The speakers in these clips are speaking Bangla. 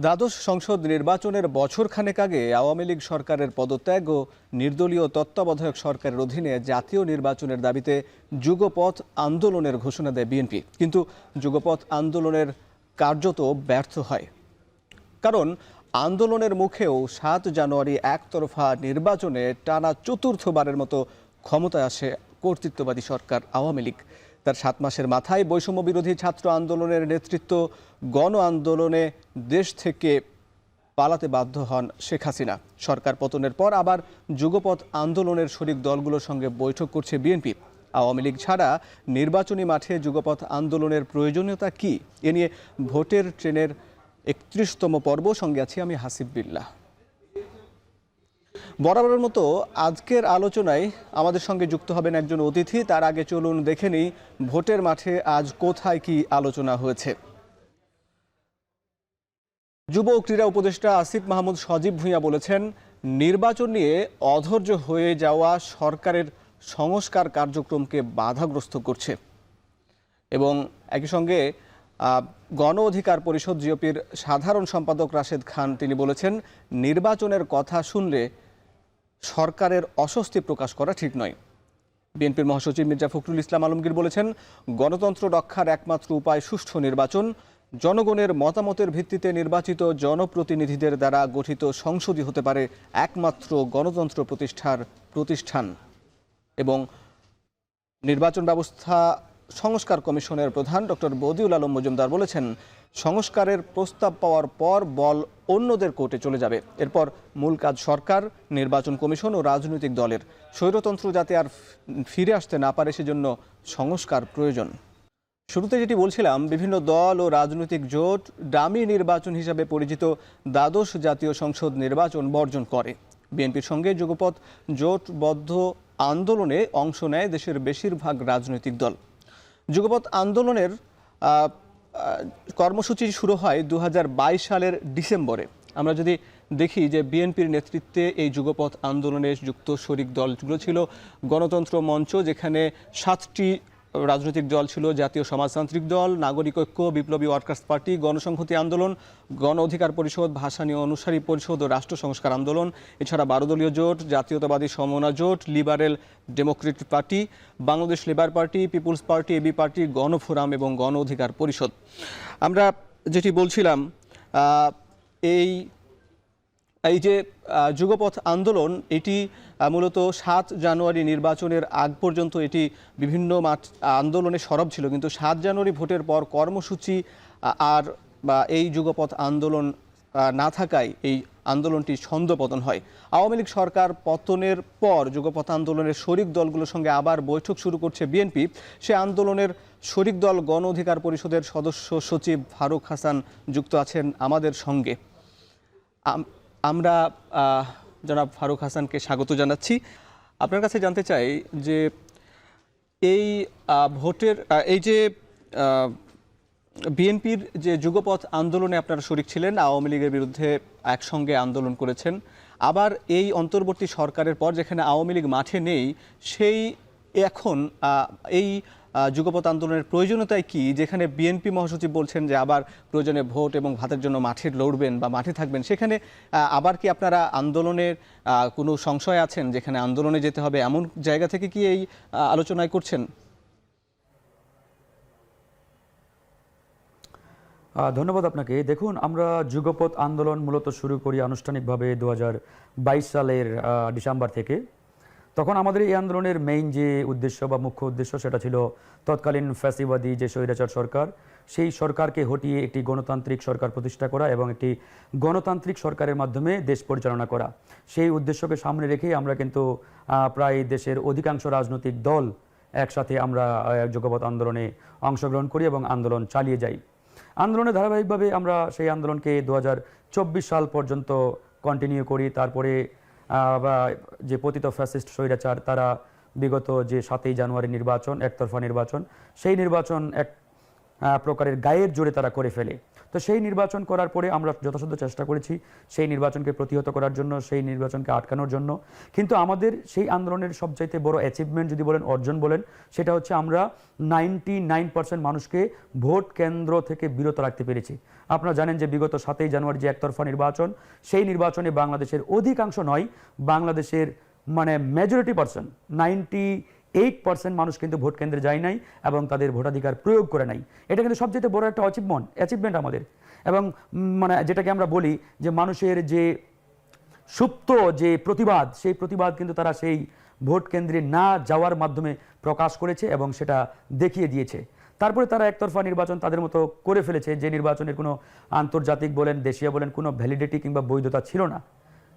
দ্বাদশ সংসদ নির্বাচনের বছরখানেক আগে আওয়ামী লীগ সরকারের পদত্যাগ ও নির্দলীয় তত্ত্বাবধায়ক সরকারের অধীনে জাতীয় নির্বাচনের দাবিতে যুগপথ আন্দোলনের ঘোষণা দেয় বিএনপি। কিন্তু যুগপথ আন্দোলনের কার্যত ব্যর্থ হয়, কারণ আন্দোলনের মুখেও ৭ জানুয়ারি একতরফা নির্বাচনে টানা চতুর্থবারের মতো ক্ষমতায় আসে কর্তৃত্ববাদী সরকার আওয়ামী লীগ। তার ৭ মাসের মাথায় বৈষম্য বিরোধী ছাত্র আন্দোলনের নেতৃত্ব গণ আন্দোলনে দেশ থেকে পালাতে বাধ্য হন শেখ হাসিনা। সরকার পতনের পর আবার যুগপথ আন্দোলনের শরিক দলগুলোর সঙ্গে বৈঠক করছে বিএনপি। আওয়ামী লীগ ছাড়া নির্বাচনী মাঠে যুগপথ আন্দোলনের প্রয়োজনীয়তা কি, এ নিয়ে ভোটের ট্রেনের ৩১তম পর্ব, সঙ্গে আছি আমি হাসিব বিল্লাহ। বরাবরের মতো আজকের আলোচনায় আমাদের সঙ্গে যুক্ত হবেন একজন অতিথি। তার আগে চলুন দেখে নিই ভোটের মাঠে আজ কোথায় কি আলোচনা হয়েছে। যুব ও ক্রীড়া উপদেষ্টা আসিফ মাহমুদ সজীব ভূঁইয়া বলেছেন, নির্বাচন নিয়ে অধৈর্য হয়ে যাওয়া সরকারের সংস্কার কার্যক্রমকে বাধাগ্রস্ত করছে। এবং একই সঙ্গে গণ অধিকার পরিষদ জিওপির সাধারণ সম্পাদক রাশেদ খান তিনি বলেছেন, নির্বাচনের কথা শুনলে সরকারের অস্বস্তি প্রকাশ করা ঠিক নয়। বিএনপির মহাসচিব মির্জা ফখরুল ইসলাম আলমগীর বলেছেন, গণতন্ত্র রক্ষার একমাত্র উপায় সুষ্ঠু নির্বাচন। জনগণের মতামতের ভিত্তিতে নির্বাচিত জনপ্রতিনিধিদের দ্বারা গঠিত সংসদই হতে পারে একমাত্র গণতন্ত্র প্রতিষ্ঠার প্রতিষ্ঠান। এবং নির্বাচন ব্যবস্থা সংস্কার কমিশনের প্রধান ডক্টর বদিউল আলম মজুমদার বলেছেন, সংস্কারের প্রস্তাব পাওয়ার পর বল অন্যদের কোর্টে চলে যাবে। এরপর মূল কাজ সরকার, নির্বাচন কমিশন ও রাজনৈতিক দলের। স্বৈরতন্ত্র যাতে আর ফিরে আসতে না পারে সেজন্য সংস্কার প্রয়োজন। শুরুতে যেটি বলছিলাম, বিভিন্ন দল ও রাজনৈতিক জোট ডামি নির্বাচন হিসাবে পরিচিত দ্বাদশ জাতীয় সংসদ নির্বাচন বর্জন করে। বিএনপির সঙ্গে যুগপথ জোটবদ্ধ আন্দোলনে অংশ নেয় দেশের বেশিরভাগ রাজনৈতিক দল। যুগপথ আন্দোলনের কর্মসূচি শুরু হয় ২০২২ সালের ডিসেম্বরে। আমরা যদি দেখি যে বিএনপির নেতৃত্বে এই যুগপথ আন্দোলনে যুক্ত শরিক দলগুলো ছিল গণতন্ত্র মঞ্চ, যেখানে ৭টি রাজনৈতিক দল ছিল: জাতীয় সমাজতান্ত্রিক দল, নাগরিক ঐক্য, বিপ্লবী ওয়ার্কার্স পার্টি, গণসংহতি আন্দোলন, গণ অধিকার পরিষদ, ভাসানী অনুসারী পরিষদ ও রাষ্ট্র সংস্কার আন্দোলন। এছাড়া ১২ দলীয় জোট, জাতীয়তাবাদী সমমনা জোট, liberal democratic party, Bangladesh labour party, peoples party, AB party, Gonoforum এবং গণ অধিকার পরিষদ। আমরা যেটি বলছিলাম, এই যে যুগপথ আন্দোলন, এটি মূলত ৭ জানুয়ারি নির্বাচনের আগ পর্যন্ত এটি বিভিন্ন আন্দোলনে সরব ছিল, কিন্তু ৭ জানুয়ারি ভোটের পর কর্মসূচি আর এই যুগপথ আন্দোলন না থাকায় এই আন্দোলনটি ছন্দপতন হয়। আওয়ামী লীগ সরকার পতনের পর যুগপথ আন্দোলনের শরিক দলগুলোর সঙ্গে আবার বৈঠক শুরু করছে বিএনপি। সে আন্দোলনের শরিক দল গণ অধিকার পরিষদের সদস্য সচিব ফারুক হাসান যুক্ত আছেন আমাদের সঙ্গে। আমরা জনাব ফারুক হাসানকে স্বাগত জানাচ্ছি। আপনার কাছে জানতে চাই যে এই ভোটের এই যে বিএনপির যে যুগপথ আন্দোলনে আপনারা শরিক ছিলেন, আওয়ামী লীগের বিরুদ্ধে একসঙ্গে আন্দোলন করেছেন, আবার এই অন্তর্বর্তী সরকারের পর যেখানে আওয়ামী লীগ মাঠে নেই, সেই এখন এই যুগপথ আন্দোলনের প্রয়োজনীয়তায় কি, যেখানে বিএনপি মহাসচিব বলছেন যে আবার প্রয়োজনে ভোট এবং ভাতের জন্য মাঠে লড়বেন বা মাঠে থাকবেন, সেখানে আবার কি আপনারা আন্দোলনের কোনো সংশয় আছেন, যেখানে আন্দোলনে যেতে হবে এমন জায়গা থেকে কি এই আলোচনায় করছেন? ধন্যবাদ আপনাকে। দেখুন, আমরা যুগপথ আন্দোলন মূলত শুরু করি আনুষ্ঠানিকভাবে ২০২২ সালের ডিসেম্বর থেকে। তখন আমাদের এই আন্দোলনের মেইন যে উদ্দেশ্য বা মুখ্য উদ্দেশ্য, সেটা ছিল তৎকালীন ফ্যাসিবাদী যে স্বৈরাচার সরকার, সেই সরকারকে হটিয়ে একটি গণতান্ত্রিক সরকার প্রতিষ্ঠা করা এবং একটি গণতান্ত্রিক সরকারের মাধ্যমে দেশ পরিচালনা করা। সেই উদ্দেশ্যকে সামনে রেখেই আমরা কিন্তু প্রায় দেশের অধিকাংশ রাজনৈতিক দল একসাথে আমরা যুগপথ আন্দোলনে অংশগ্রহণ করি এবং আন্দোলন চালিয়ে যাই। আন্দোলনে ধারাবাহিকভাবে আমরা সেই আন্দোলনকে ২০২৪ সাল পর্যন্ত কন্টিনিউ করি। তারপরে যে পতিত ফ্যাসিস্ট স্বৈরাচার, তারা বিগত যে ৭ই জানুয়ারি নির্বাচন, একতরফা নির্বাচন, সেই নির্বাচন এক প্রকারের গায়ের জোরে তারা করে ফেলে। তো সেই নির্বাচন করার পরে আমরা যথাসাধ্য চেষ্টা করেছি সেই নির্বাচনকে প্রতিহত করার জন্য, সেই নির্বাচনকে আটকানোর জন্য। কিন্তু আমাদের সেই আন্দোলনের সবচাইতে বড় অ্যাচিভমেন্ট যদি বলেন, অর্জন বলেন, সেটা হচ্ছে আমরা 99% মানুষকে ভোট কেন্দ্র থেকে বিরত রাখতে পেরেছি। আপনারা জানেন যে বিগত 7ই জানুয়ারি যে একতরফা নির্বাচন, সেই নির্বাচনে বাংলাদেশের অধিকাংশ নয়, বাংলাদেশের মানে মেজরিটি পার্সেন্ট 98% মানুষ কিন্তু ভোট কেন্দ্রে যায় নাই এবং তাদের ভোটাধিকার প্রয়োগ করে নাই। এটা কিন্তু সবচেয়ে বড় একটা অ্যাচিভমেন্ট আমাদের। এবং মানে যেটাকে আমরা বলি যে মানুষের যে সুপ্ত যে প্রতিবাদ, সেই প্রতিবাদ কিন্তু তারা সেই ভোট কেন্দ্রে না যাওয়ার মাধ্যমে প্রকাশ করেছে এবং সেটা দেখিয়ে দিয়েছে। তারপরে তারা একতরফা নির্বাচন তাদের মতো করে ফেলেছে, যে নির্বাচনের কোনো আন্তর্জাতিক বলেন, দেশীয় বলেন, কোনো ভ্যালিডিটি কিংবা বৈধতা ছিল না।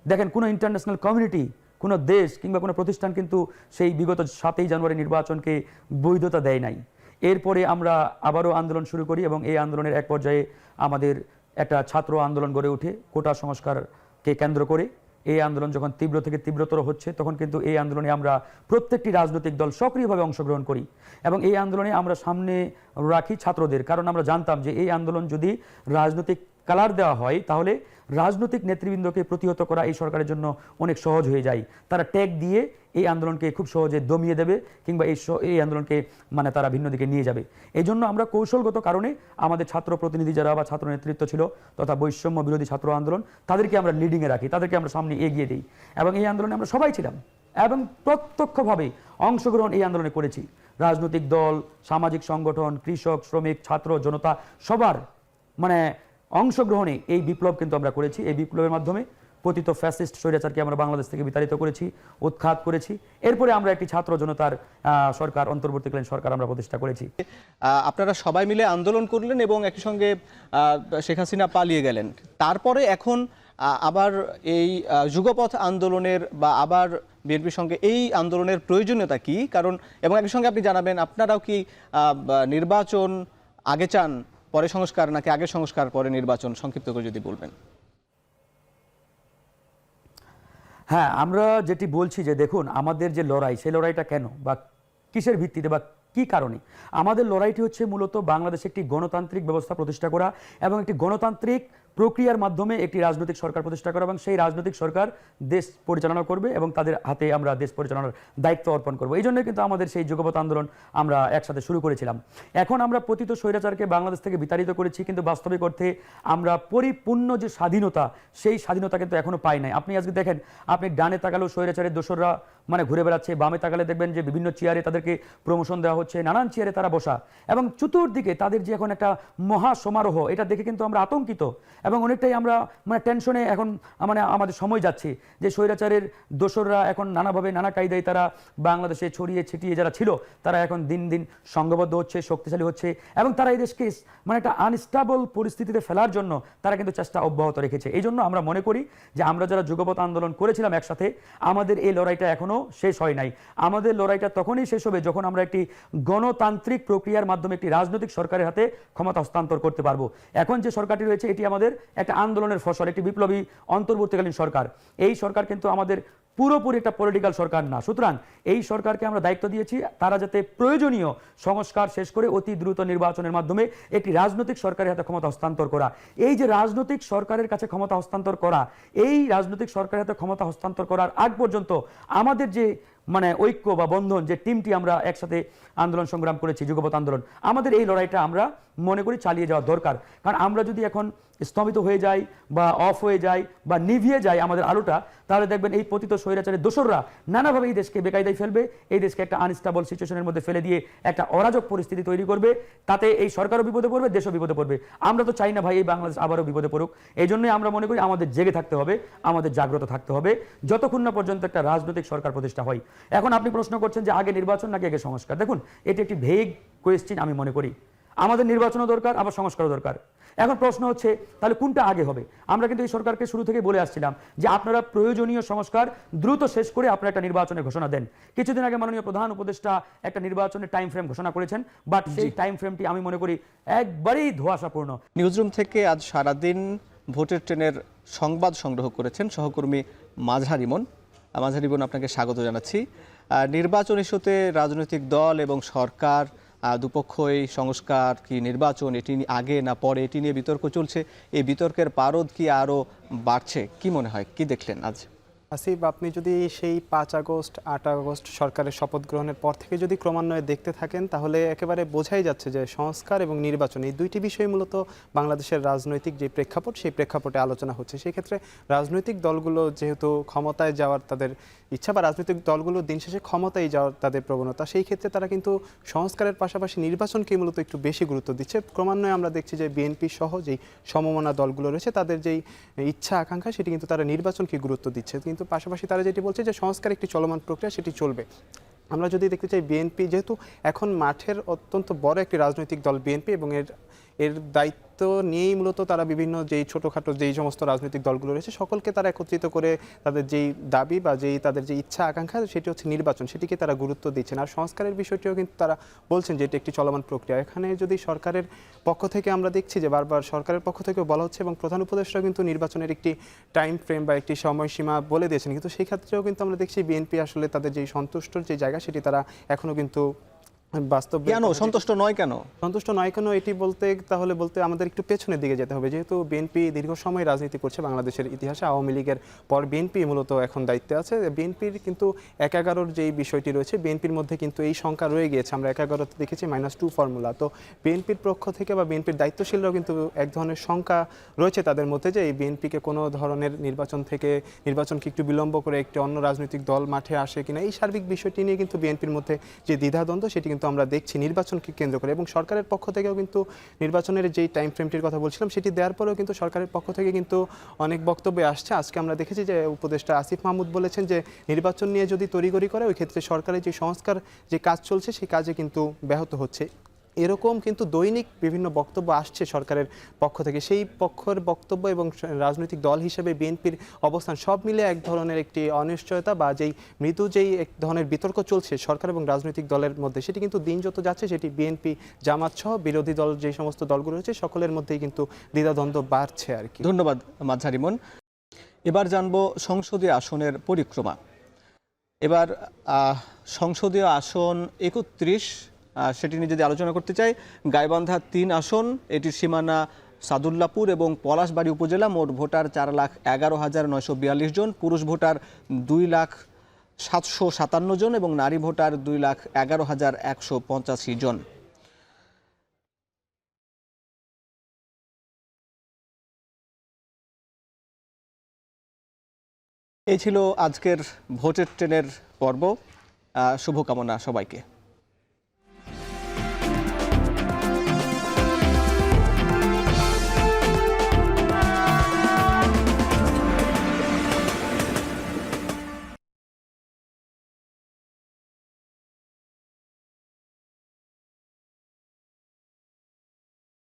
দেখেন, কোনো ইন্টারন্যাশনাল কমিউনিটি, কোনো দেশ কিংবা কোনো প্রতিষ্ঠান কিন্তু সেই বিগত 7ই জানুয়ারি নির্বাচনকে বৈধতা দেয় নাই। এরপরে আমরা আবারও আন্দোলন শুরু করি এবং এই আন্দোলনের এক পর্যায়ে আমাদের একটা ছাত্র আন্দোলন গড়ে ওঠে কোটা সংস্কারকে কেন্দ্র করে। এই আন্দোলন যখন তীব্র থেকে তীব্রতর হচ্ছে, তখন কিন্তু এই আন্দোলনে আমরা প্রত্যেকটি রাজনৈতিক দল সক্রিয়ভাবে অংশগ্রহণ করি এবং এই আন্দোলনে আমরা সামনে রাখি ছাত্রদের। কারণ আমরা জানতাম যে এই আন্দোলন যদি রাজনৈতিক কালার দেওয়া হয়, তাহলে রাজনৈতিক নেতৃবৃন্দকে প্রতিহত করা এই সরকারের জন্য অনেক সহজ হয়ে যায়। তারা ট্যাগ দিয়ে এই আন্দোলনকে খুব সহজে দমিয়ে দেবে কিংবা এই আন্দোলনকে মানে তারা ভিন্ন দিকে নিয়ে যাবে। এই জন্য আমরা কৌশলগত কারণে আমাদের ছাত্র প্রতিনিধি যারা বা ছাত্র নেতৃত্ব ছিল তথা বৈষম্য বিরোধী ছাত্র আন্দোলন, তাদেরকে আমরা লিডিংয়ে রাখি, তাদেরকে আমরা সামনে এগিয়ে দিই এবং এই আন্দোলনে আমরা সবাই ছিলাম এবং প্রত্যক্ষভাবে অংশগ্রহণ এই আন্দোলনে করেছি। রাজনৈতিক দল, সামাজিক সংগঠন, কৃষক, শ্রমিক, ছাত্র, জনতা সবার মানে অংশগ্রহণে এই বিপ্লব কিন্তু আমরা করেছি। এই বিপ্লবের মাধ্যমে পতিত ফ্যাসিস্ট স্বৈরাচারকে আমরা বাংলাদেশ থেকে বিতাড়িত করেছি, উৎখাত করেছি। এরপরে আমরা একটি ছাত্র জনতার সরকার, অন্তর্বর্তীকালীন সরকার আমরা প্রতিষ্ঠা করেছি। আপনারা সবাই মিলে আন্দোলন করলেন এবং একই সঙ্গে শেখ হাসিনা পালিয়ে গেলেন। তারপরে এখন আবার এই যুগপথ আন্দোলনের বা আবার বিএনপির সঙ্গে এই আন্দোলনের প্রয়োজনীয়তা কি? কারণ এবং একই সঙ্গে আপনি জানাবেন, আপনারাও কি নির্বাচন আগে চান পরে সংস্কার, নাকি আগে সংস্কার পরে নির্বাচন? সংক্ষিপ্ত করে যদি বলবেন। হ্যাঁ, আমরা যেটি বলছি যে দেখুন, আমাদের যে লড়াই, সেই লড়াইটা কেন বা কিসের ভিত্তিতে বা কি কারণে? আমাদের লড়াইটি হচ্ছে মূলত বাংলাদেশে একটি গণতান্ত্রিক ব্যবস্থা প্রতিষ্ঠা করা এবং একটি গণতান্ত্রিক প্রক্রিয়ার মাধ্যমে একটি রাজনৈতিক সরকার প্রতিষ্ঠা করা এবং সেই রাজনৈতিক সরকার দেশ পরিচালনা করবে এবং তাদের হাতে আমরা দেশ পরিচালনার দায়িত্ব অর্পণ করব। এই জন্য কিন্তু আমাদের সেই যুগপৎ আন্দোলন আমরা একসাথে শুরু করেছিলাম। এখন আমরা পতিত স্বৈরাচারকে বাংলাদেশ থেকে বিতাড়িত করেছি, কিন্তু বাস্তবিক অর্থে আমরা পরিপূর্ণ যে স্বাধীনতা, সেই স্বাধীনতা কিন্তু এখনো পাই নাই। আপনি আজকে দেখেন, আপনি ডানে তাকালেও স্বৈরাচারের দোসররা মানে ঘুরে বেড়াচ্ছে, বামে তাকালে দেখবেন যে বিভিন্ন চেয়ারে তাদেরকে প্রমোশন দেওয়া হচ্ছে, নানান চেয়ারে তারা বসা এবং চতুর্দিকে তাদের যে এখন একটা মহা সমারোহ, এটা দেখে কিন্তু আমরা আতঙ্কিত এবং অনেকটাই আমরা মানে টেনশনে এখন মানে আমাদের সময় যাচ্ছে যে স্বৈরাচারের দোসররা এখন নানাভাবে নানা কায়দায় তারা বাংলাদেশে ছড়িয়ে ছিটিয়ে যারা ছিল তারা এখন দিন দিন সংঘবদ্ধ হচ্ছে, শক্তিশালী হচ্ছে এবং তারা এই দেশকে মানে একটা আনস্টেবল পরিস্থিতিতে ফেলার জন্য তারা কিন্তু চেষ্টা অব্যাহত রেখেছে। এই জন্য আমরা মনে করি যে আমরা যারা যুগপৎ আন্দোলন করেছিলাম একসাথে, আমাদের এই লড়াইটা এখনো শেষ হয় নাই। আমাদের লড়াইটা তখনই শেষ হবে যখন আমরা একটি গণতান্ত্রিক প্রক্রিয়ার মাধ্যমে একটি রাজনৈতিক সরকারের হাতে ক্ষমতা হস্তান্তর করতে পারবো। এখন যে সরকারটি রয়েছে এটি আমাদের একটা আন্দোলনের ফসল, একটি বিপ্লবী অন্তর্বর্তীকালীন সরকার। এই সরকার কিন্তু আমাদের পুরোপুরি একটা পলিটিক্যাল সরকার না। সুতরাং এই সরকারকে আমরা দায়িত্ব দিয়েছি তারা যাতে প্রয়োজনীয় সংস্কার শেষ করে অতি দ্রুত নির্বাচনের মাধ্যমে একটি রাজনৈতিক সরকারের হাতে ক্ষমতা হস্তান্তর করা। এই যে রাজনৈতিক সরকারের কাছে ক্ষমতা হস্তান্তর করা, এই রাজনৈতিক সরকারের হাতে ক্ষমতা হস্তান্তর করার আগ পর্যন্ত আমাদের যে মানে ঐক্য বা বন্ধন, যে টিমটি আমরা একসাথে আন্দোলন সংগ্রাম করেছি যুগপৎ আন্দোলন, আমাদের এই লড়াইটা আমরা মনে করি চালিয়ে যাওয়া দরকার। কারণ আমরা যদি এখন স্থগিত হয়ে যাই বা অফ হয়ে যাই বা নিভিয়ে যায় আমাদের আলোটা, তাহলে দেখবেন এই পতিত স্বৈরাচারের দোসররা নানাভাবে এই দেশকে বেকায়দায় ফেলবে, এই দেশকে একটা আনস্টেবল সিচুয়েশনের মধ্যে ফেলে দিয়ে একটা অরাজক পরিস্থিতি তৈরি করবে। তাতে এই সরকারও বিপদে পড়বে, দেশও বিপদে পড়বে। আমরা তো চাই না ভাই এই বাংলাদেশ আবারও বিপদে পড়ুক। এই জন্যই আমরা মনে করি আমাদের জেগে থাকতে হবে, আমাদের জাগ্রত থাকতে হবে যতক্ষণ না পর্যন্ত একটা রাজনৈতিক সরকার প্রতিষ্ঠা হয়। এখন আপনি প্রশ্ন করছেন যে আগে নির্বাচন নাকি আগে সংস্কার। দেখুন, এটি একটি ভেগ কোয়েশ্চেন। আমি মনে করি আমাদের নির্বাচনও দরকার, আবার সংস্কারও দরকার। এখন প্রশ্ন হচ্ছে তাহলে কোনটা আগে হবে? আমরা কিন্তু এই সরকারকে শুরু থেকে বলে আসছিলাম যে আপনারা প্রয়োজনীয় সংস্কার দ্রুত শেষ করে আপনারা একটা নির্বাচনের ঘোষণা দেন। কিছুদিন আগে মাননীয় প্রধান উপদেষ্টা একটা নির্বাচনের টাইম ফ্রেম ঘোষণা করেছেন, বাট সেই টাইম ফ্রেমটি আমি মনে করি একবারেই ধোঁয়াশাপূর্ণ। নিউজরুম থেকে আজ সারাদিন ভোটের ট্রেনের সংবাদ সংগ্রহ করেছেন সহকর্মী মাঝহার ইমন। মাঝহার ইমন, আপনাকে স্বাগত জানাচ্ছি। নির্বাচন ইস্যুতে রাজনৈতিক দল এবং সরকার দুপক্ষই সংস্কার কি নির্বাচন এটি আগে না পরে এটি নিয়ে বিতর্ক চলছে। এই বিতর্কের পারদ কি আরও বাড়ছে? কি মনে হয়, কি দেখলেন আজ? আসিফ, আপনি যদি সেই 5 আগস্ট 8 আগস্ট সরকারের শপথ গ্রহণের পর থেকে যদি ক্রমান্বয়ে দেখতে থাকেন, তাহলে একেবারে বোঝাই যাচ্ছে যে সংস্কার এবং নির্বাচন এই দুইটি বিষয় মূলত বাংলাদেশের রাজনৈতিক যে প্রেক্ষাপট, সেই প্রেক্ষাপটে আলোচনা হচ্ছে। সেই ক্ষেত্রে রাজনৈতিক দলগুলো যেহেতু ক্ষমতায় যাওয়ার তাদের ইচ্ছা, বা রাজনৈতিক দলগুলো দিন শেষে ক্ষমতায় যাওয়ার তাদের প্রবণতা, সেই ক্ষেত্রে তারা কিন্তু সংস্কারের পাশাপাশি নির্বাচনকে মূলত একটু বেশি গুরুত্ব দিচ্ছে। ক্রমান্বয়ে আমরা দেখছি যে বিএনপি সহ যেই সমমনা দলগুলো রয়েছে, তাদের যেই ইচ্ছা আকাঙ্ক্ষা, সেটি কিন্তু তারা নির্বাচনকে গুরুত্ব দিচ্ছে। কিন্তু পাশাপাশি তারা যেটি বলছে যে সংস্কার একটি চলমান প্রক্রিয়া, সেটি চলবে। আমরা যদি দেখতে চাই, বিএনপি যেহেতু এখন মাঠের অত্যন্ত বড় একটি রাজনৈতিক দল বিএনপি, এবং এর দায়িত্ব নিয়েই মূলত তারা বিভিন্ন যেই ছোটোখাটো যেই সমস্ত রাজনৈতিক দলগুলো রয়েছে, সকলকে তারা একত্রিত করে তাদের যেই দাবি বা তাদের যে ইচ্ছা আকাঙ্ক্ষা, সেটি হচ্ছে নির্বাচন, সেটিকে তারা গুরুত্ব দিচ্ছেন। আর সংস্কারের বিষয়টিও কিন্তু তারা বলছেন যে এটি একটি চলমান প্রক্রিয়া। এখানে যদি সরকারের পক্ষ থেকে আমরা দেখছি যে বারবার সরকারের পক্ষ থেকেও বলা হচ্ছে, এবং প্রধান উপদেষ্টা কিন্তু নির্বাচনের একটি টাইম ফ্রেম বা একটি সময়সীমা বলে দিয়েছেন, কিন্তু সেই ক্ষেত্রেও কিন্তু আমরা দেখছি বিএনপি আসলে তাদের যেই সন্তুষ্টর যে জায়গা, সেটি তারা এখনও কিন্তু বাস্তব কেন সন্তুষ্ট নয়? সন্তুষ্ট নয় কেন এটি বলতে আমাদের একটু পেছনের দিকে যেতে হবে। যেহেতু বিএনপি দীর্ঘ সময় রাজনীতি করছে বাংলাদেশের ইতিহাসে, আওয়ামী লীগের পর বিএনপি মূলত এখন দায়িত্বে আছে। বিএনপির কিন্তু 1-11 যেই বিষয়টি রয়েছে, বিএনপির মধ্যে কিন্তু এই সংখ্যা রয়ে গিয়েছে। আমরা 11তে দেখেছি -2 ফর্মুলা। তো বিএনপির পক্ষ থেকে বা বিএনপির দায়িত্বশীলরাও কিন্তু এক ধরনের শঙ্কা রয়েছে তাদের মধ্যে, যে এই বিএনপিকে কোনো ধরনের নির্বাচনকে একটু বিলম্ব করে একটি অন্য রাজনৈতিক দল মাঠে আসে কিনা, এই সার্বিক বিষয়টি নিয়ে কিন্তু বিএনপির মধ্যে যে দ্বিধাদ্বন্দ্ব, সেটি কিন্তু আমরা দেখছি নির্বাচনকে কেন্দ্র করে। এবং সরকারের পক্ষ থেকেও কিন্তু নির্বাচনের যেই টাইম ফ্রেমটির কথা বলছিলাম, সেটি দেওয়ার পরেও কিন্তু সরকারের পক্ষ থেকে কিন্তু অনেক বক্তব্য আসছে। আজকে আমরা দেখেছি যে উপদেষ্টা আসিফ মাহমুদ বলেছেন যে নির্বাচন নিয়ে যদি তড়িঘড়ি করে, ওই ক্ষেত্রে সরকারের যে সংস্কার যে কাজ চলছে, সেই কাজে কিন্তু ব্যাহত হচ্ছে। এরকম কিন্তু দৈনিক বিভিন্ন বক্তব্য আসছে সরকারের পক্ষ থেকে। সেই পক্ষের বক্তব্য এবং রাজনৈতিক দল হিসেবে বিএনপির অবস্থান, সব মিলে এক ধরনের একটি অনিশ্চয়তা বা যেই এক ধরনের বিতর্ক চলছে সরকার এবং রাজনৈতিক দলের মধ্যে, সেটি কিন্তু দিন যত যাচ্ছে, সেটি বিএনপি, জামাত সহ বিরোধী দল যে সমস্ত দলগুলো রয়েছে, সকলের মধ্যেই কিন্তু দ্বিধাদ্বন্দ্ব বাড়ছে আর কি। ধন্যবাদ মাঝার ইমন। এবার জানবো সংসদীয় আসনের পরিক্রমা। এবার সংসদীয় আসন 31, সেটি নিয়ে যদি আলোচনা করতে চাই, গাইবান্ধা 3 আসন, এটির সীমানা সাদুল্লাপুর এবং পলাশবাড়ী উপজেলা। মোট ভোটার 4,11,942 জন, পুরুষ ভোটার 2,07,57 জন এবং নারী ভোটার 2,11,185 জন। এই ছিল আজকের ভোটের ট্রেনের পর্ব। শুভকামনা সবাইকে।